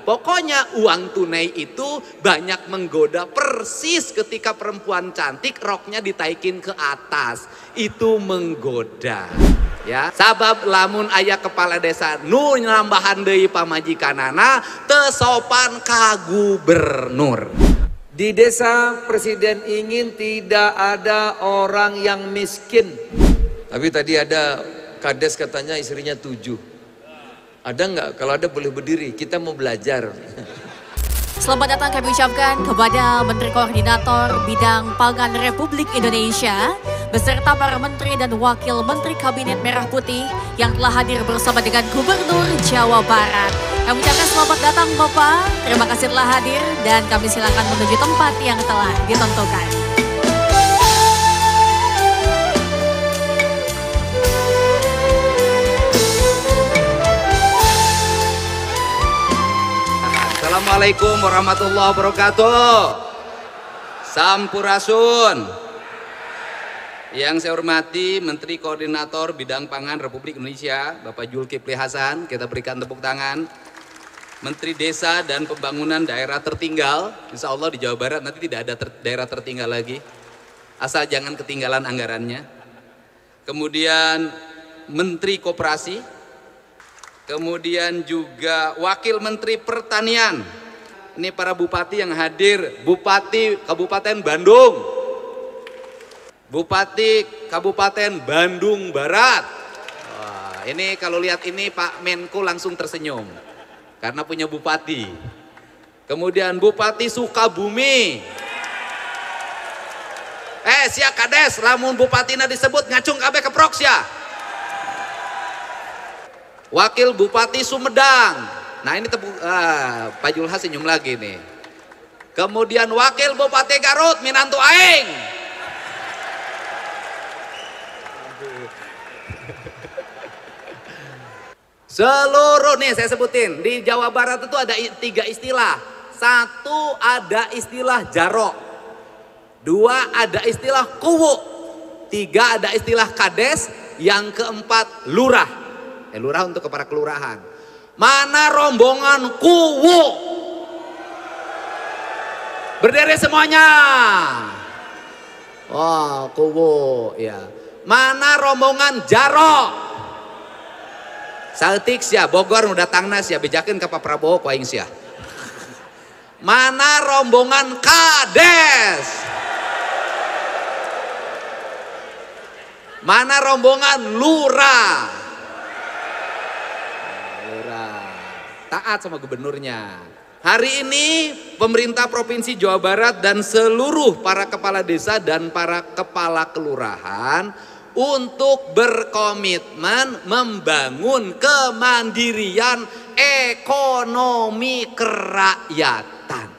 Pokoknya uang tunai itu banyak menggoda, persis ketika perempuan cantik roknya ditaikin ke atas. Itu menggoda. Ya, sabab lamun aya kepala desa nu nambahan deui pamajikanana teu sopan ka gubernur. Di desa presiden ingin tidak ada orang yang miskin. Tapi tadi ada kades katanya istrinya 7. Ada nggak? Kalau ada boleh berdiri, kita mau belajar. Selamat datang kami ucapkan kepada Menteri Koordinator Bidang Pangan Republik Indonesia beserta para Menteri dan Wakil Menteri Kabinet Merah Putih yang telah hadir bersama dengan Gubernur Jawa Barat. Kami ucapkan selamat datang Bapak, terima kasih telah hadir dan kami silakan menuju tempat yang telah ditentukan. Assalamualaikum warahmatullahi wabarakatuh. Sampurasun. Yang saya hormati Menteri Koordinator Bidang Pangan Republik Indonesia, Bapak Zulkifli Hasan, kita berikan tepuk tangan. Menteri Desa dan Pembangunan Daerah Tertinggal, insya Allah di Jawa Barat nanti tidak ada daerah tertinggal lagi, asal jangan ketinggalan anggarannya. Kemudian Menteri Koperasi, kemudian juga Wakil Menteri Pertanian. Ini para bupati yang hadir, Bupati Kabupaten Bandung, Bupati Kabupaten Bandung Barat. Wah, ini kalau lihat ini Pak Menko langsung tersenyum karena punya bupati. Kemudian Bupati Sukabumi. Sia kades, lamun bupatina disebut ngacung kabeh keprok sia. Wakil Bupati Sumedang. Nah ini Pak Julhas senyum lagi nih. Kemudian Wakil Bupati Garut minantu aing. Seluruh nih saya sebutin di Jawa Barat itu ada 3 istilah. 1 ada istilah jarok, 2 ada istilah kuwu, 3 ada istilah kades, yang keempat lurah. Lurah untuk kepala kelurahan. Mana rombongan kuwu? Berdiri semuanya. Oh, kuwu ya. Mana rombongan jarok? Saltik sia Bogor nu datangna sia bejakeun ka Pak Prabowo ku aing sia. Mana rombongan kades? Mana rombongan lurah? Taat sama gubernurnya. Hari ini pemerintah Provinsi Jawa Barat dan seluruh para kepala desa dan para kepala kelurahan untuk berkomitmen membangun kemandirian ekonomi kerakyatan.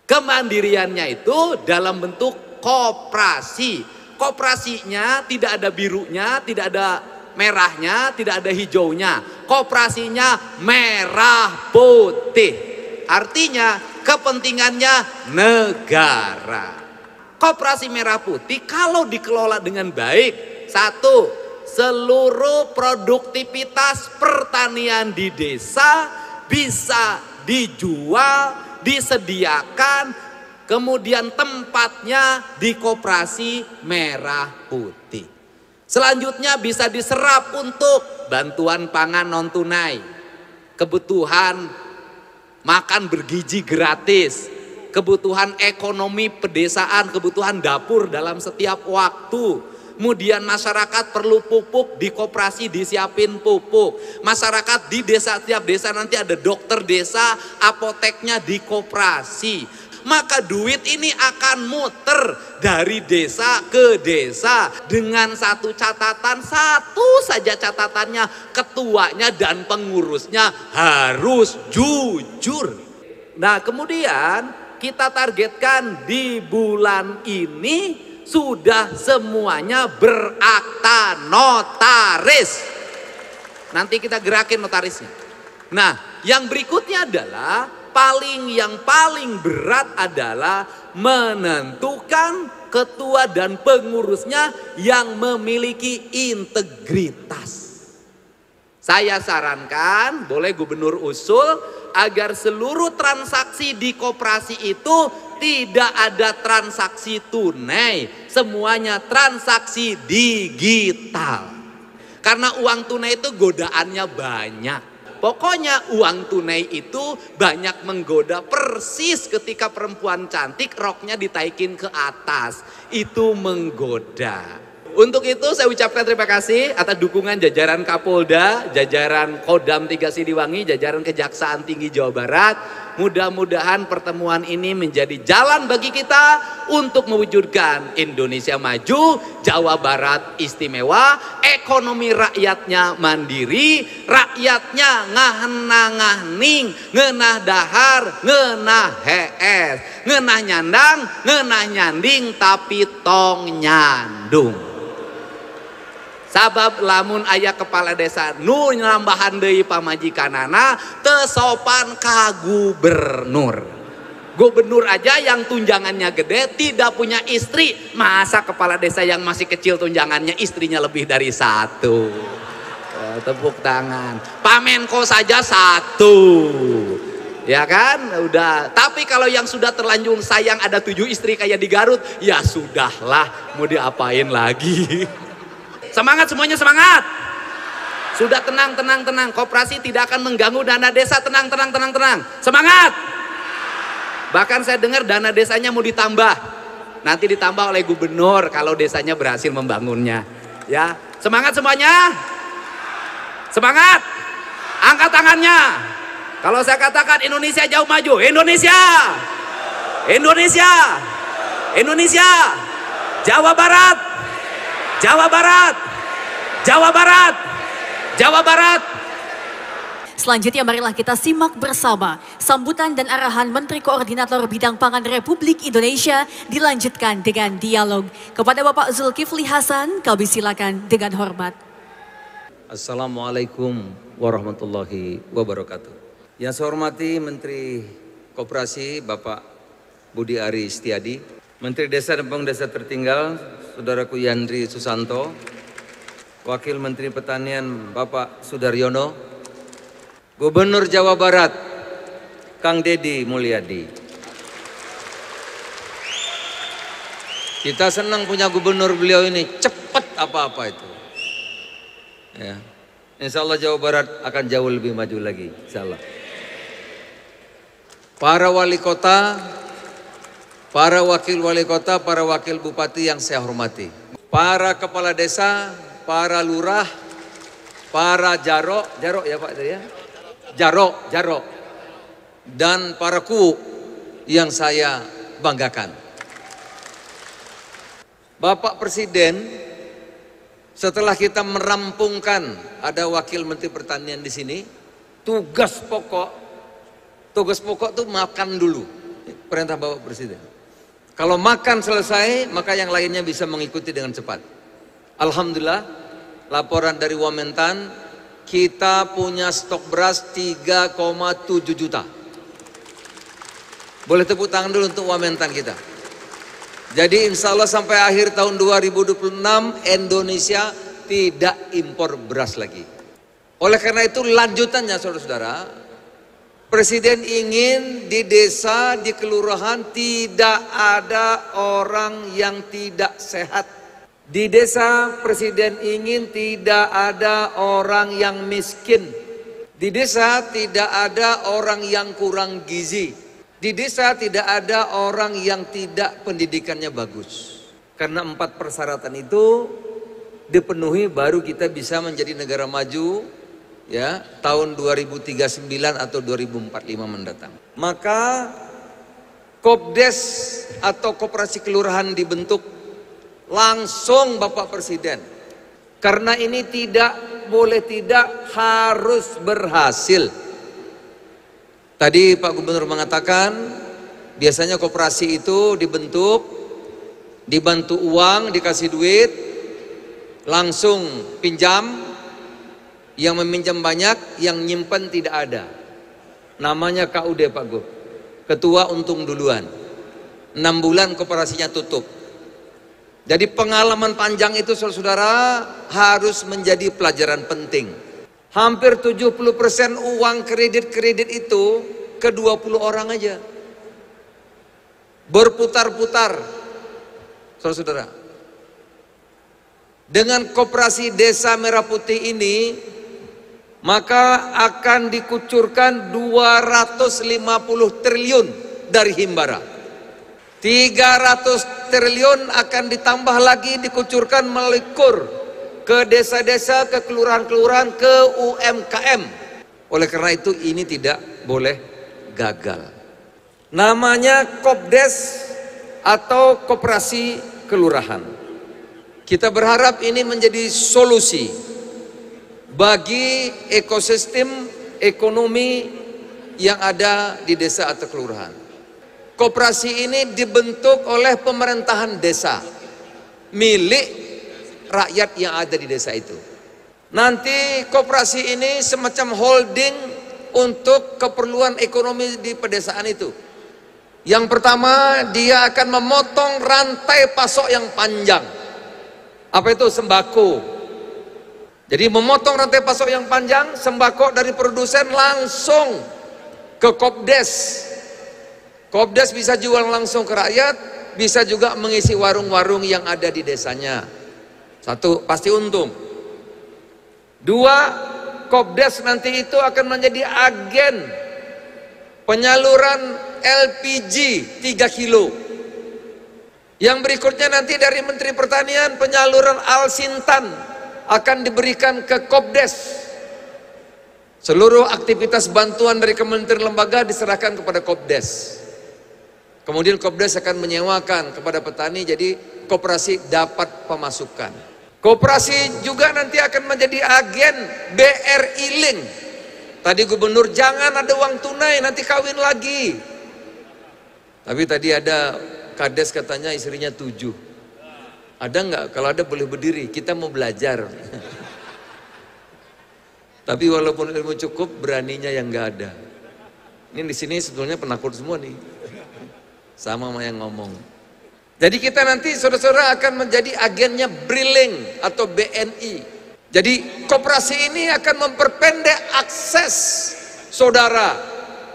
Kemandiriannya itu dalam bentuk koperasi. Koperasinya tidak ada birunya, tidak ada merahnya, tidak ada hijaunya. Koperasinya merah putih. Artinya kepentingannya negara. Koperasi merah putih kalau dikelola dengan baik, 1, seluruh produktivitas pertanian di desa bisa dijual, disediakan, kemudian tempatnya di koperasi merah putih. Selanjutnya bisa diserap untuk bantuan pangan non tunai, kebutuhan makan bergizi gratis, kebutuhan ekonomi pedesaan, kebutuhan dapur dalam setiap waktu. Kemudian masyarakat perlu pupuk, di koperasi disiapin pupuk. Masyarakat di desa, setiap desa nanti ada dokter desa, apoteknya di koperasi. Maka duit ini akan muter dari desa ke desa dengan satu catatan, satu saja catatannya, ketuanya dan pengurusnya harus jujur. Nah kemudian kita targetkan di bulan ini sudah semuanya berakta notaris. Nanti kita gerakin notarisnya. Nah yang berikutnya adalah yang paling berat adalah menentukan ketua dan pengurusnya yang memiliki integritas. Saya sarankan, boleh gubernur usul agar seluruh transaksi di koperasi itu tidak ada transaksi tunai, semuanya transaksi digital. Karena uang tunai itu godaannya banyak. Pokoknya uang tunai itu banyak menggoda, persis ketika perempuan cantik roknya ditaikin ke atas. Itu menggoda. Untuk itu saya ucapkan terima kasih atas dukungan jajaran Kapolda, jajaran Kodam 3 Siliwangi, jajaran Kejaksaan Tinggi Jawa Barat. Mudah-mudahan pertemuan ini menjadi jalan bagi kita untuk mewujudkan Indonesia maju, Jawa Barat istimewa, ekonomi rakyatnya mandiri, rakyatnya ngahena-ngahning, ngenah dahar, ngenah hees, ngenah nyandang, ngenah nyanding, tapi tong nyandung. Sabab lamun aya kepala desa nu nambahan deui pamajikanana teu sopan ka gubernur. Gubernur aja yang tunjangannya gede tidak punya istri, masa kepala desa yang masih kecil tunjangannya istrinya lebih dari satu? Tepuk tangan. Pak Menko saja satu, ya kan? Udah. Tapi kalau yang sudah terlanjur sayang ada 7 istri kayak di Garut, ya sudahlah, mau diapain lagi? Semangat semuanya, semangat. Sudah tenang. Koperasi tidak akan mengganggu dana desa. Tenang. Semangat. Bahkan saya dengar dana desanya mau ditambah. Nanti ditambah oleh gubernur kalau desanya berhasil membangunnya. Ya, semangat semuanya. Semangat. Angkat tangannya. Kalau saya katakan Indonesia jauh maju, Indonesia. Jawa Barat. Selanjutnya marilah kita simak bersama sambutan dan arahan Menteri Koordinator Bidang Pangan Republik Indonesia dilanjutkan dengan dialog. Kepada Bapak Zulkifli Hasan, kami silakan dengan hormat. Assalamualaikum warahmatullahi wabarakatuh. Yang saya hormati Menteri Koperasi Bapak Budi Ari Setiadi, Menteri Desa dan Pembangunan Desa Tertinggal Saudaraku Yandri Susanto, Wakil Menteri Pertanian Bapak Sudaryono, Gubernur Jawa Barat Kang Deddy Mulyadi. Kita senang punya gubernur beliau ini, cepat apa-apa itu. Ya. Insya Allah Jawa Barat akan jauh lebih maju lagi, insya Allah. Para wali kota, para wakil wali kota, para wakil bupati yang saya hormati, para kepala desa, para lurah, para jarok ya Pak ya, jarok, dan para ku yang saya banggakan. Bapak Presiden, setelah kita merampungkan ada wakil Menteri Pertanian di sini, tugas pokok tuh makan dulu, perintah Bapak Presiden. Kalau makan selesai, maka yang lainnya bisa mengikuti dengan cepat. Alhamdulillah, laporan dari Wamentan, kita punya stok beras 3,7 juta. Boleh tepuk tangan dulu untuk Wamentan kita. Jadi insya Allah sampai akhir tahun 2026 Indonesia tidak impor beras lagi. Oleh karena itu lanjutannya saudara-saudara, Presiden ingin di desa, di kelurahan tidak ada orang yang tidak sehat. Di desa Presiden ingin tidak ada orang yang miskin. Di desa tidak ada orang yang kurang gizi. Di desa tidak ada orang yang tidak pendidikannya bagus. Karena 4 persyaratan itu dipenuhi baru kita bisa menjadi negara maju ya tahun 2039 atau 2045 mendatang. Maka Kopdes atau Koperasi Kelurahan dibentuk langsung Bapak Presiden. Karena ini tidak harus berhasil. Tadi Pak Gubernur mengatakan biasanya koperasi itu dibentuk, dibantu uang, dikasih duit, langsung pinjam, yang meminjam banyak, yang nyimpen tidak ada. Namanya KUD Pak Gub, ketua untung duluan. 6 bulan koperasinya tutup. Jadi pengalaman panjang itu saudara harus menjadi pelajaran penting. Hampir 70% uang kredit itu ke 20 orang aja. Berputar-putar. Saudara-saudara. Dengan koperasi Desa Merah Putih ini, maka akan dikucurkan 250 triliun dari Himbara. 300 triliun akan ditambah lagi dikucurkan melalui KUR ke desa-desa, ke kelurahan-kelurahan, ke UMKM. Oleh karena itu ini tidak boleh gagal. Namanya Kopdes atau Koperasi Kelurahan. Kita berharap ini menjadi solusi bagi ekosistem ekonomi yang ada di desa atau kelurahan. Koperasi ini dibentuk oleh pemerintahan desa milik rakyat yang ada di desa itu. Nanti koperasi ini semacam holding untuk keperluan ekonomi di pedesaan itu. Yang pertama, dia akan memotong rantai pasok yang panjang. Apa itu? Sembako. Jadi memotong rantai pasok yang panjang, sembako dari produsen langsung ke Kopdes. Kopdes bisa jual langsung ke rakyat, bisa juga mengisi warung-warung yang ada di desanya. Satu, pasti untung. Dua, Kopdes nanti itu akan menjadi agen penyaluran LPG 3 kilo. Yang berikutnya nanti dari Menteri Pertanian penyaluran Alsintan akan diberikan ke Kopdes. Seluruh aktivitas bantuan dari kementerian lembaga diserahkan kepada Kopdes. Kemudian Kopdes akan menyewakan kepada petani, jadi koperasi dapat pemasukan. Koperasi juga nanti akan menjadi agen BRI Link. Tadi gubernur jangan ada uang tunai, nanti kawin lagi. Tapi tadi ada kades katanya istrinya 7. Ada nggak? Kalau ada boleh berdiri, kita mau belajar. Tapi walaupun ilmu cukup, beraninya yang nggak ada. Ini di sini sebetulnya penakut semua nih. Sama yang ngomong. Jadi kita nanti saudara-saudara akan menjadi agennya BRILink atau BNI. Jadi koperasi ini akan memperpendek akses saudara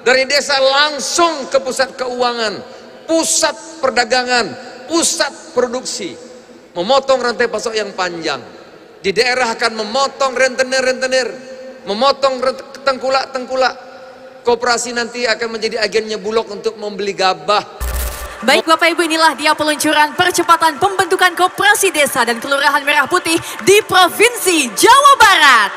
dari desa langsung ke pusat keuangan, pusat perdagangan, pusat produksi. Memotong rantai pasok yang panjang. Di daerah akan memotong rentenir-rentenir, memotong tengkulak-tengkulak. Koperasi nanti akan menjadi agennya Bulog untuk membeli gabah. Baik Bapak Ibu, inilah dia peluncuran percepatan pembentukan Koperasi Desa dan Kelurahan Merah Putih di Provinsi Jawa Barat.